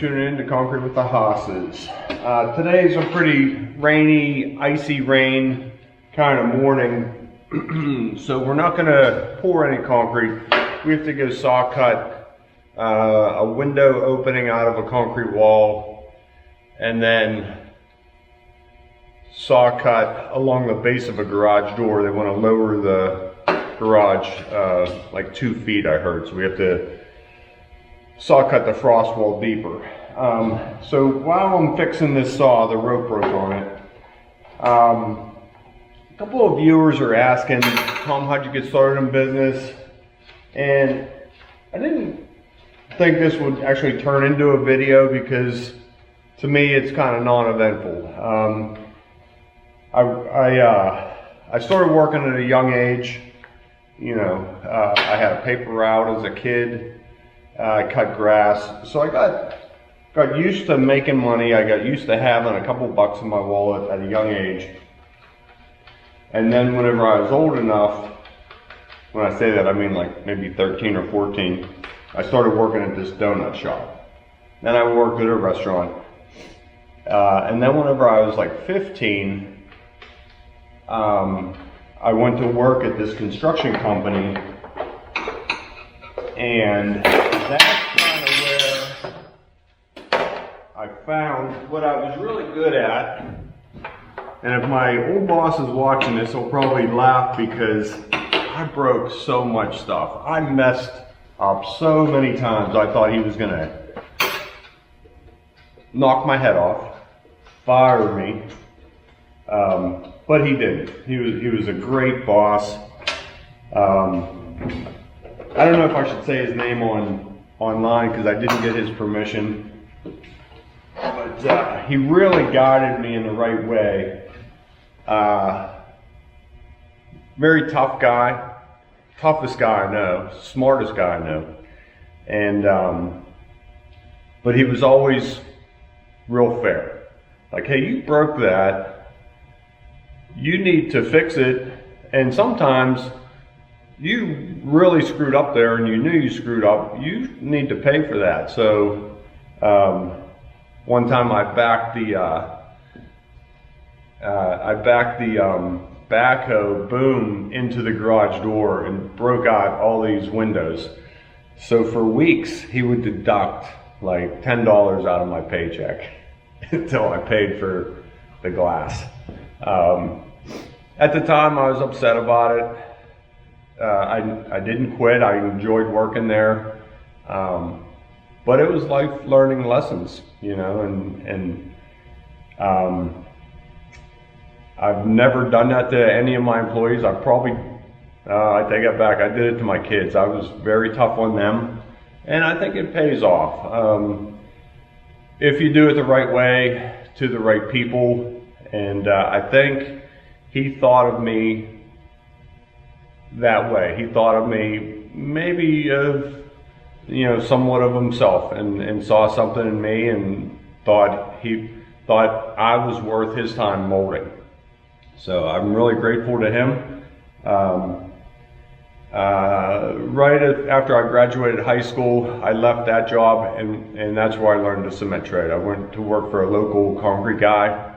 tuning in to Concrete with the Hosses. Today's a pretty rainy, icy rain kind of morning, so we're not going to pour any concrete. We have to go saw cut a window opening out of a concrete wall, and then saw cut along the base of a garage door. They want to lower the garage like 2 feet, I heard, so we have to saw cut the frost wall deeper. So while I'm fixing this saw, the rope broke on it. A couple of viewers are asking, Tom, how'd you get started in business? And I didn't think this would actually turn into a video because to me it's kind of non-eventful. I started working at a young age. You know, I had a paper route as a kid. I cut grass, so I got used to making money. I got used to having a couple bucks in my wallet at a young age. And then whenever I was old enough, when I say that I mean like maybe 13 or 14, I started working at this donut shop. Then I worked at a restaurant. And then whenever I was like 15, I went to work at this construction company, and that's kind of where I found what I was really good at. And if my old boss is watching this, he'll probably laugh because I broke so much stuff. I messed up so many times. I thought he was gonna knock my head off, fire me, but he didn't. He was a great boss. I don't know if I should say his name online because I didn't get his permission, but he really guided me in the right way. Very tough guy, toughest guy I know, smartest guy I know, and but he was always real fair. Like, hey, you broke that, you need to fix it, and sometimes you really screwed up there and you knew you screwed up, you need to pay for that. So one time I backed the backhoe boom into the garage door and broke out all these windows. So for weeks he would deduct like $10 out of my paycheck until I paid for the glass. At the time I was upset about it. I didn't quit. I enjoyed working there, but it was life learning lessons, you know, and I've never done that to any of my employees. I take it back, I did it to my kids. I was very tough on them, and I think it pays off. If you do it the right way, to the right people, and I think he thought of me that way. He thought of me maybe of, you know, somewhat of himself, and saw something in me and thought I was worth his time molding. So I'm really grateful to him. Right after I graduated high school, I left that job, and that's where I learned the cement trade. I went to work for a local concrete guy.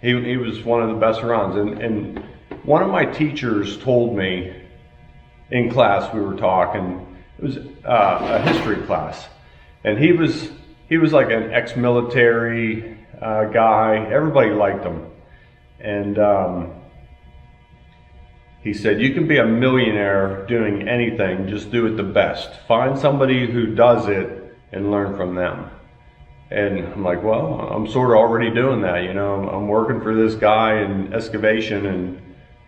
He was one of the best around, and one of my teachers told me in class, we were talking, it was a history class, and he was like an ex-military guy. Everybody liked him, and he said, you can be a millionaire doing anything, just do it the best. Find somebody who does it and learn from them. And I'm like, well, I'm sort of already doing that, you know. I'm working for this guy in excavation, and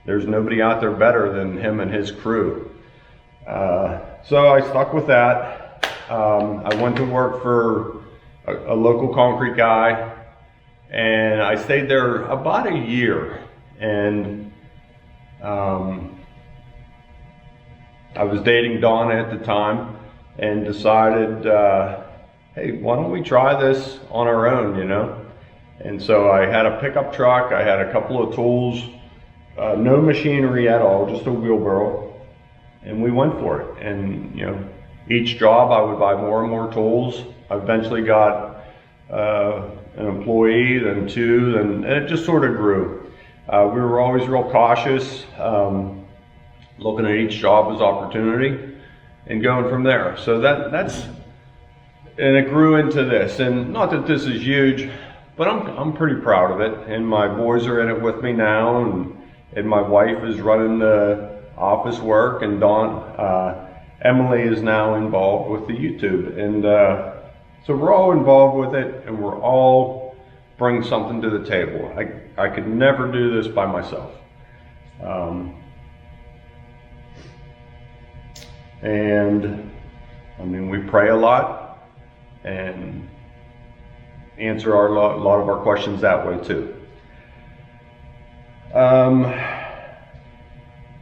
there's nobody out there better than him and his crew. So I stuck with that. I went to work for a local concrete guy, and I stayed there about a year. And I was dating Donna at the time, and decided, hey, why don't we try this on our own, you know? And so I had a pickup truck, I had a couple of tools, no machinery at all, just a wheelbarrow. And we went for it. And, you know, each job I would buy more and more tools. I eventually got an employee, then two, and it just sort of grew. We were always real cautious, looking at each job as opportunity and going from there. So and it grew into this. And not that this is huge, but I'm pretty proud of it. And my boys are in it with me now, and my wife is running the office work, and Emily is now involved with the YouTube. And so we're all involved with it, and we're all bring something to the table. I could never do this by myself. And I mean, we pray a lot and answer a lot of our questions that way too.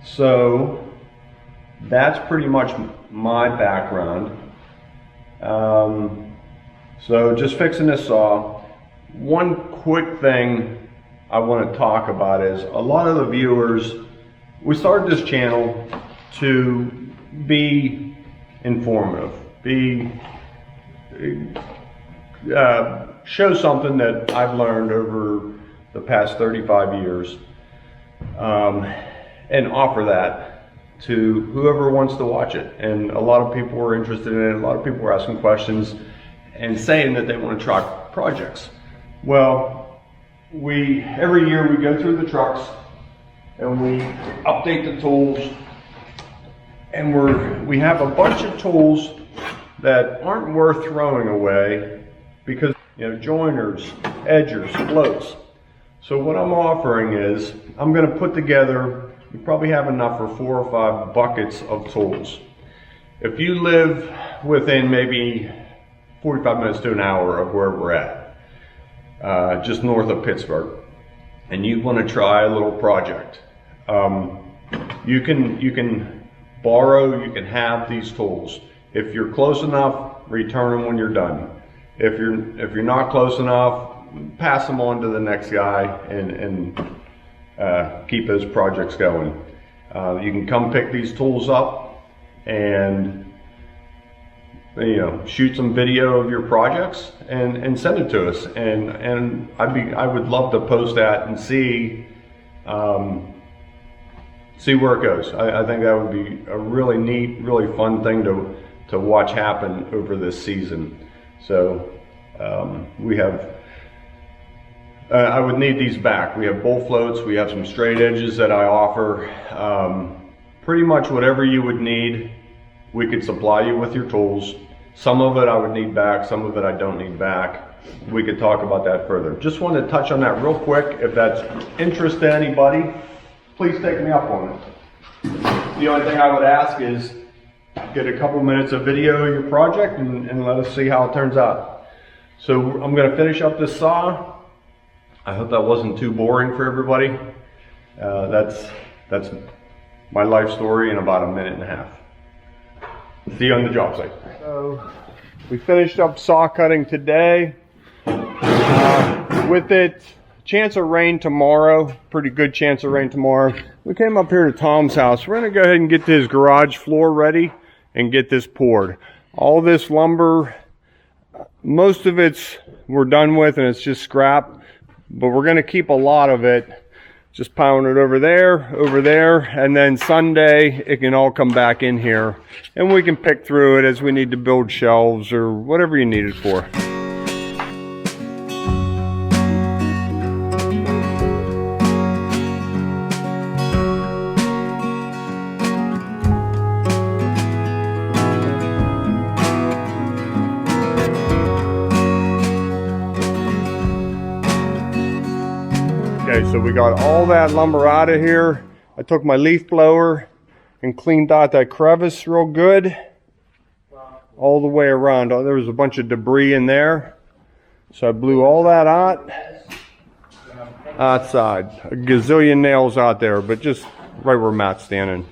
So that's pretty much my background. So just fixing this saw. One quick thing I want to talk about is a lot of the viewers, we started this channel to be informative, show something that I've learned over the past 35 years, and offer that to whoever wants to watch it. And a lot of people were interested in it. A lot of people were asking questions and saying that they want to try projects. Well, every year we go through the trucks and we update the tools, and we have a bunch of tools that aren't worth throwing away because, you know, joiners, edgers, floats. So what I'm offering is I'm going to put together, you probably have enough for 4 or 5 buckets of tools. If you live within maybe 45 minutes to an hour of where we're at, just north of Pittsburgh, and you want to try a little project, you can borrow, you can have these tools. If you're close enough, return them when you're done. If you're not close enough, pass them on to the next guy and keep those projects going. You can come pick these tools up and, you know, shoot some video of your projects and send it to us. And I would love to post that and see where it goes. I think that would be a really neat, really fun thing to watch happen over this season. So we have, I would need these back. We have bull floats, we have some straight edges that I offer. Pretty much whatever you would need, we could supply you with your tools. Some of it I would need back, some of it I don't need back. We could talk about that further. Just wanted to touch on that real quick. If that's interest to anybody, please take me up on it. The only thing I would ask is get a couple minutes of video of your project and let us see how it turns out. So I'm going to finish up this saw. I hope that wasn't too boring for everybody. That's my life story in about 1.5 minutes. See you on the job site. So we finished up saw cutting today. With it, chance of rain tomorrow, pretty good chance of rain tomorrow. We came up here to Tom's house. We're gonna go ahead and get his garage floor ready and get this poured. All this lumber, most of we're done with and it's just scrap, but we're gonna keep a lot of it. Just piling it over there, and then Sunday it can all come back in here and we can pick through it as we need to build shelves or whatever you need it for. Okay, so we got all that lumber out of here. I took my leaf blower and cleaned out that crevice real good. All the way around. Oh, there was a bunch of debris in there. So I blew all that out. Outside. A gazillion nails out there, but just right where Matt's standing.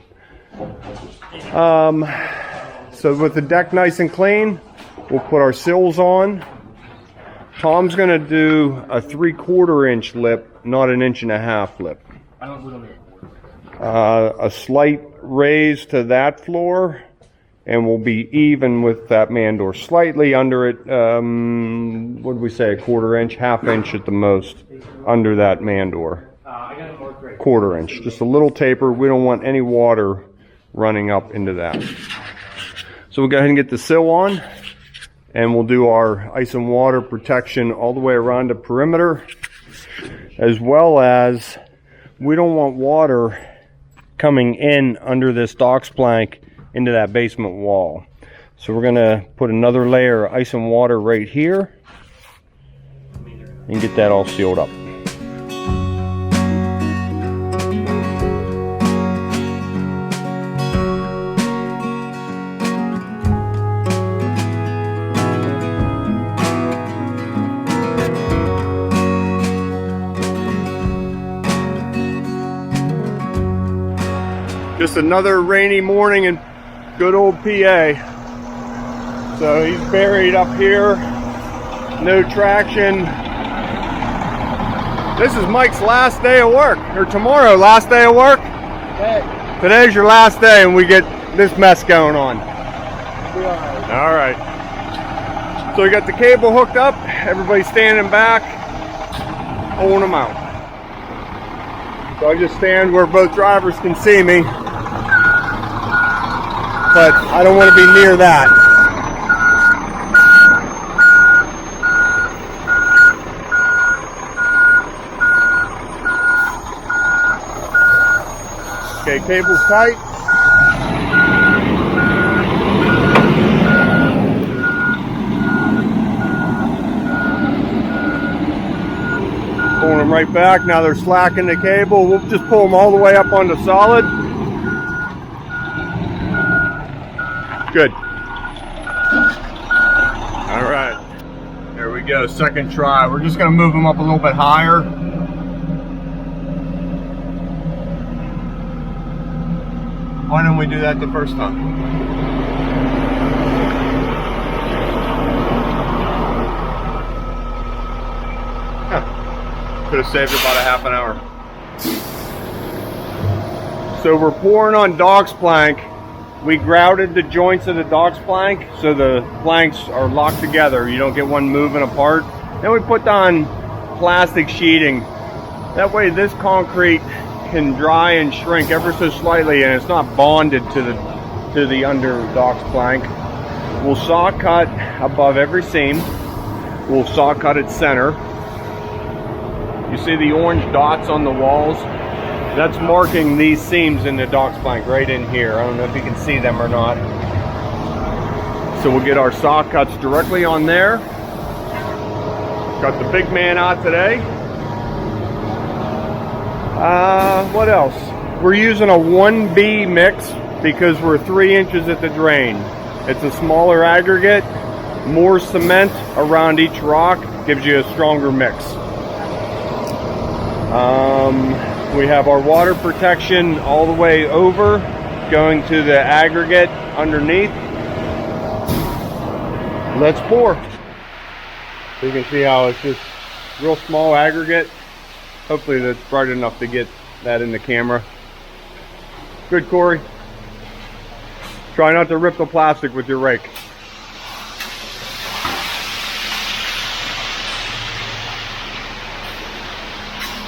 So with the deck nice and clean, we'll put our sills on. Tom's gonna do a 3/4 inch lip, not an 1.5 inch lip. A slight raise to that floor, and we'll be even with that man door, slightly under it. What did we say, a quarter inch, half inch at the most under that man door. Quarter inch, just a little taper. We don't want any water running up into that. So we'll go ahead and get the sill on, and we'll do our ice and water protection all the way around the perimeter, as well as we don't want water coming in under this docks plank into that basement wall. So we're going to put another layer of ice and water right here and get that all sealed up. Just another rainy morning in good old PA. So he's buried up here, no traction. This is Mike's last day of work, or tomorrow, last day of work? Today's your last day and we get this mess going on. All right. So we got the cable hooked up, everybody's standing back, pulling them out. So I just stand where both drivers can see me, but I don't want to be near that. Okay, cable's tight. Pulling them right back. Now they're slacking the cable. We'll just pull them all the way up onto solid. Good. All right. There we go. Second try. We're just going to move them up a little bit higher. Why didn't we do that the first time? Huh. Could have saved about a half an hour. So we're pouring on docks plank. We grouted the joints of the docks plank so the planks are locked together. You don't get one moving apart. Then we put on plastic sheeting. That way this concrete can dry and shrink ever so slightly, and it's not bonded to the under docks plank. We'll saw cut above every seam. We'll saw cut at center. You see the orange dots on the walls? That's marking these seams in the docks plank right in here. I don't know if you can see them or not. So we'll get our saw cuts directly on there. Got the big man out today. What else? We're using a 1B mix because we're 3 inches at the drain. It's a smaller aggregate. More cement around each rock gives you a stronger mix. We have our water protection all the way over, going to the aggregate underneath. Let's pour. So you can see how it's just real small aggregate. Hopefully that's bright enough to get that in the camera. Good, Corey. Try not to rip the plastic with your rake.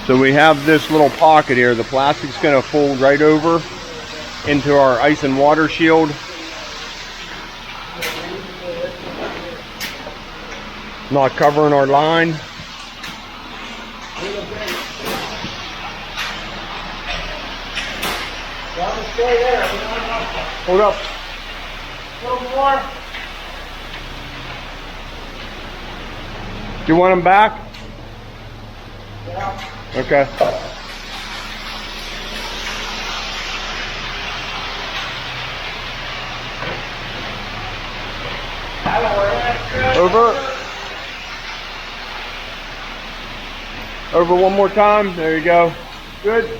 So we have this little pocket here. The plastic's going to fold right over into our ice and water shield. Not covering our line. Hold up. A little more. Do you want them back? Yeah. Okay. Over. Over one more time. There you go. Good.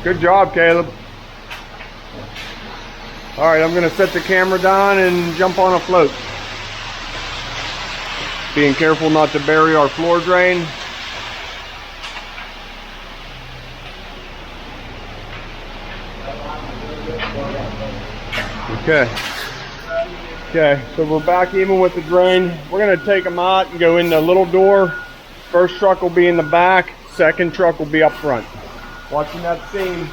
Good job, Caleb. All right, I'm going to set the camera down and jump on a float. Being careful not to bury our floor drain. Okay. Okay, so we're back even with the drain. We're gonna take them out and go in the little door. First truck will be in the back, second truck will be up front. Watching that scene.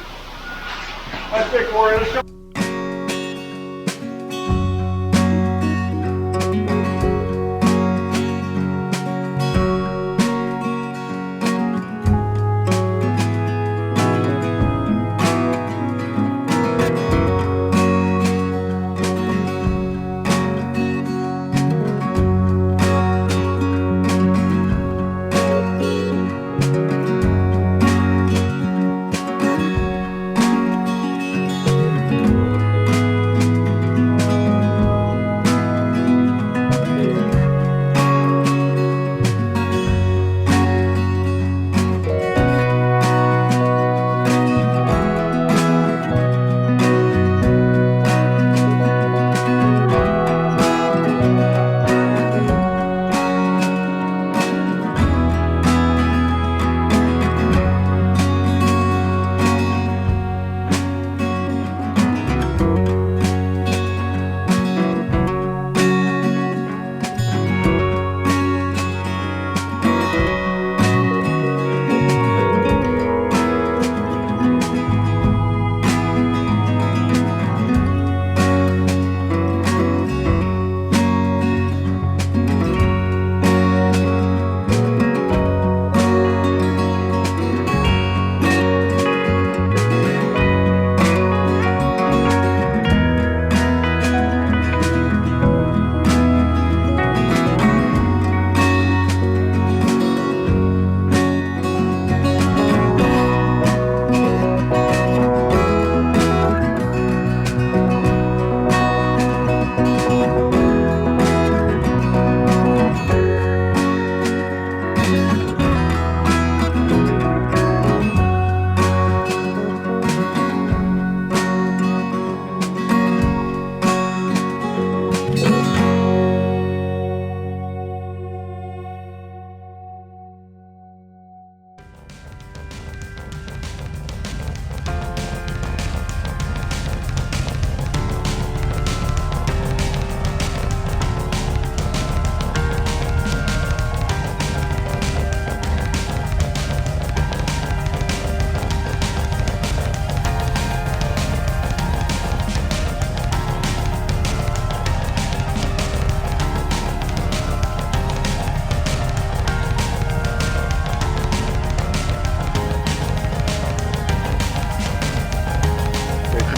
That's it, Corey. Let's go.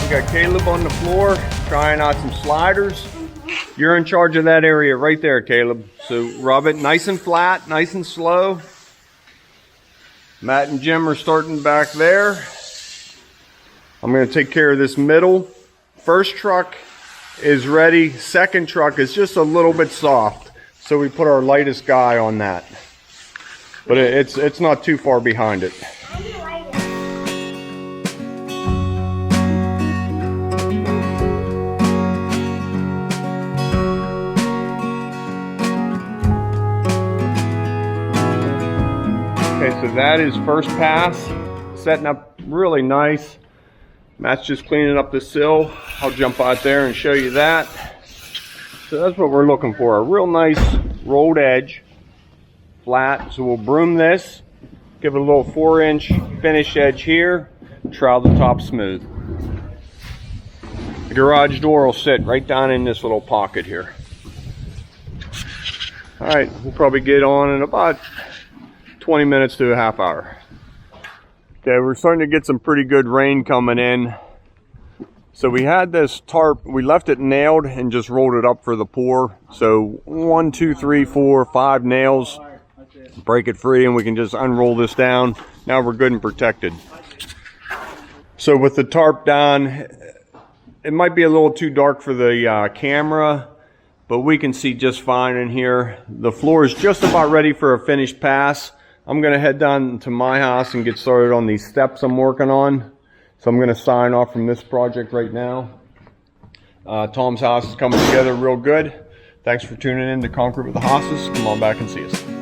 We got Caleb on the floor trying out some sliders. You're in charge of that area right there, Caleb. So rub it nice and flat, nice and slow. Matt and Jim are starting back there. I'm going to take care of this middle. First truck is ready. Second truck is just a little bit soft. So we put our lightest guy on that. But it's not too far behind it. Okay, so that is first pass, setting up really nice. Matt's just cleaning up the sill. I'll jump out there and show you that. So that's what we're looking for, a real nice rolled edge, flat. So we'll broom this, give it a little 4-inch finish edge here, trowel the top smooth. The garage door will sit right down in this little pocket here. All right, we'll probably get on in about 20 minutes to a half hour. Okay, we're starting to get some pretty good rain coming in. So we had this tarp, we left it nailed and just rolled it up for the pour. So 1, 2, 3, 4, 5 nails, break it free, and we can just unroll this down. Now we're good and protected. So with the tarp down, it might be a little too dark for the camera, but we can see just fine in here. The floor is just about ready for a finished pass. I'm going to head down to my house and get started on these steps I'm working on. So I'm going to sign off from this project right now. Tom's house is coming together real good. Thanks for tuning in to Concrete with the Hosses. Come on back and see us.